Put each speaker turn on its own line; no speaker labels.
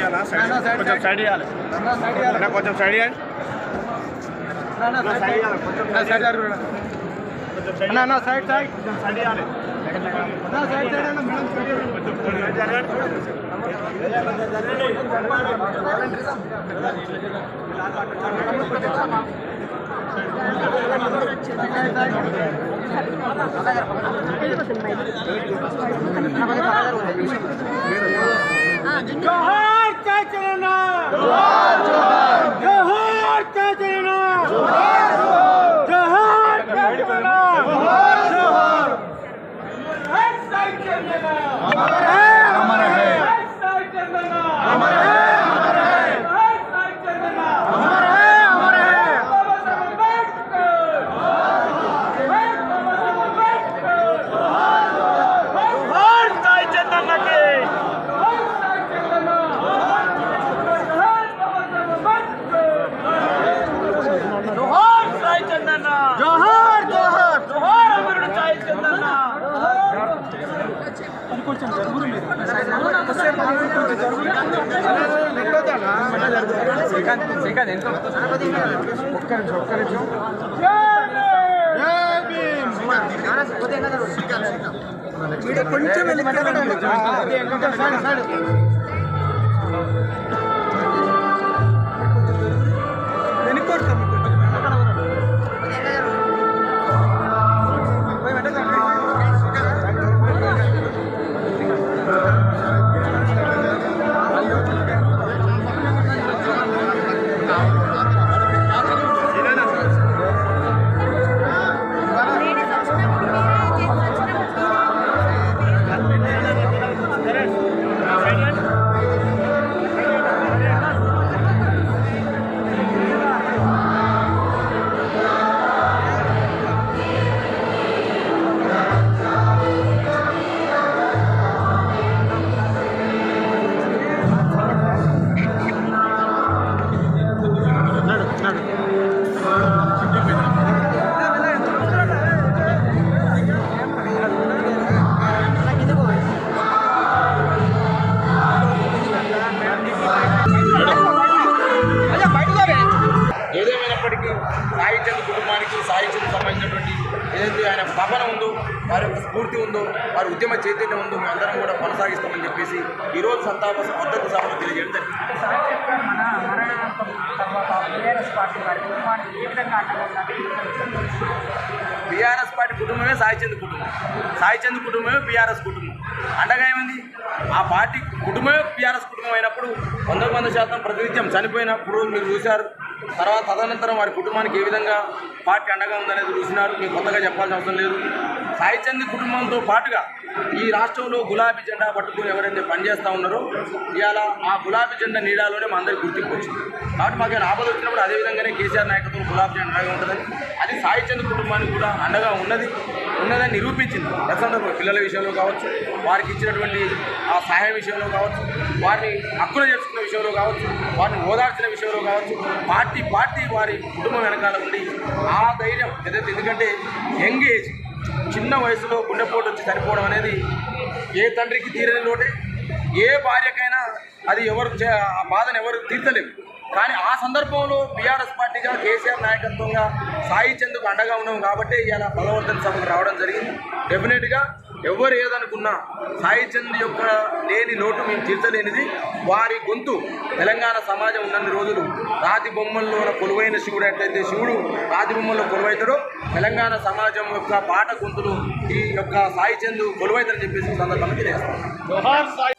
కొంచెం సైడ్ ఇవ్వాలి, కొంచెం సైడ్ ఇవ్వాలి, సైడ్ సైడ్ కొంచెం సైడ్ ఇవ్వాలి, సైడ్ సైడ్ అన్న మేడం जोहार जय चलना, जोहार जय चलना, जोहार जय चलना, हर साइड चलना हमारा है, हर साइड चलना हमारा है, हर साइड चलना हमारा है, हमारा है बाबा साहब अम्बेडकर, हर साइड चलना के जोहार जोहार जोहार अमरुడు సాయి చందన్న కొంచెం జరుగురు మీరు శ్రీకాంత్ ఎంత ఒక్క నిమిషం కొంచెం వెళ్ళి ఏదేమైనప్పటికీ సాయి చంద్ కుటుంబానికి సాయి చంద్ సంబంధించినటువంటి ఏదైతే ఆయన తపన ఉందో, వారి యొక్క స్ఫూర్తి ఉందో, వారి ఉద్యమ చైతన్యం ఉందో మేమందరం కూడా కొనసాగిస్తామని చెప్పేసి ఈరోజు సంతాప మద్దతు సభలో తెలియజేయడం జరిగింది. బీఆర్ఎస్ పార్టీ కుటుంబమే సాయి చంద్ కుటుంబం, సాయి చంద్ కుటుంబమే బీఆర్ఎస్ కుటుంబం. అండగా ఏమైంది? ఆ పార్టీ కుటుంబమే బీఆర్ఎస్ కుటుంబం అయినప్పుడు 100% ప్రాతినిధ్యం చనిపోయినప్పుడు మీరు చూశారు. తర్వాత తదనంతరం వారి కుటుంబానికి ఏ విధంగా పార్టీ అండగా ఉందనేది చూసినారు. మీకు కొత్తగా చెప్పాల్సిన అవసరం లేదు. సాయి చంద్ కుటుంబంతో పాటుగా ఈ రాష్ట్రంలో గులాబీ జెండా పట్టుకుని ఎవరైతే పనిచేస్తూ ఉన్నారో ఇవాళ ఆ గులాబీ జెండా నీడాలోనే మా అందరికీ గుర్తింపు వచ్చింది. కాబట్టి మాకు ఆపద వచ్చినప్పుడు అదేవిధంగానే కేసీఆర్ నాయకత్వం గులాబీ జెండా అండగా ఉంటుందని, అది సాయి చంద్ కుటుంబానికి కూడా అండగా ఉన్నదని నిరూపించింది. ప్రసంగంలో పిల్లల విషయంలో కావచ్చు, వారికి ఇచ్చినటువంటి ఆ సహాయం విషయంలో కావచ్చు, వారిని హక్కులు చేసుకున్న విషయంలో కావచ్చు, వారిని ఓదార్చిన విషయంలో కావచ్చు, పార్టీ వారి కుటుంబం వెనకాల ఉండి ఆ ధైర్యం ఏదైతే, ఎందుకంటే యంగ్ ఏజ్, చిన్న వయసులో గుండెపోటు వచ్చి చనిపోవడం అనేది ఏ తండ్రికి తీరని లోటే, ఏ భార్యకైనా అది ఆ బాధను ఎవరు తీర్చలేము. కానీ ఆ సందర్భంలో బీఆర్ఎస్ పార్టీగా కేసీఆర్ నాయకత్వంగా సాయి చంద్కు అండగా ఉన్నాం కాబట్టి ఇలా బలవర్ధన సభకు రావడం జరిగింది. డెఫినెట్గా ఎవరు ఏదనుకున్నా సాయి చంద్ యొక్క లేని లోటు మేము తీర్చలేనిది. వారి గొంతు తెలంగాణ సమాజం ఉన్నన్ని రోజులు రాతి బొమ్మల్లో కొలువైన శివుడు ఎట్లయితే శివుడు రాతి బొమ్మల్లో కొలువైతాడో తెలంగాణ సమాజం యొక్క పాట గొంతులు ఈ యొక్క సాయి చంద్ కొలువైతారని చెప్పేసి సందర్భంగా తెలియజేస్తాం.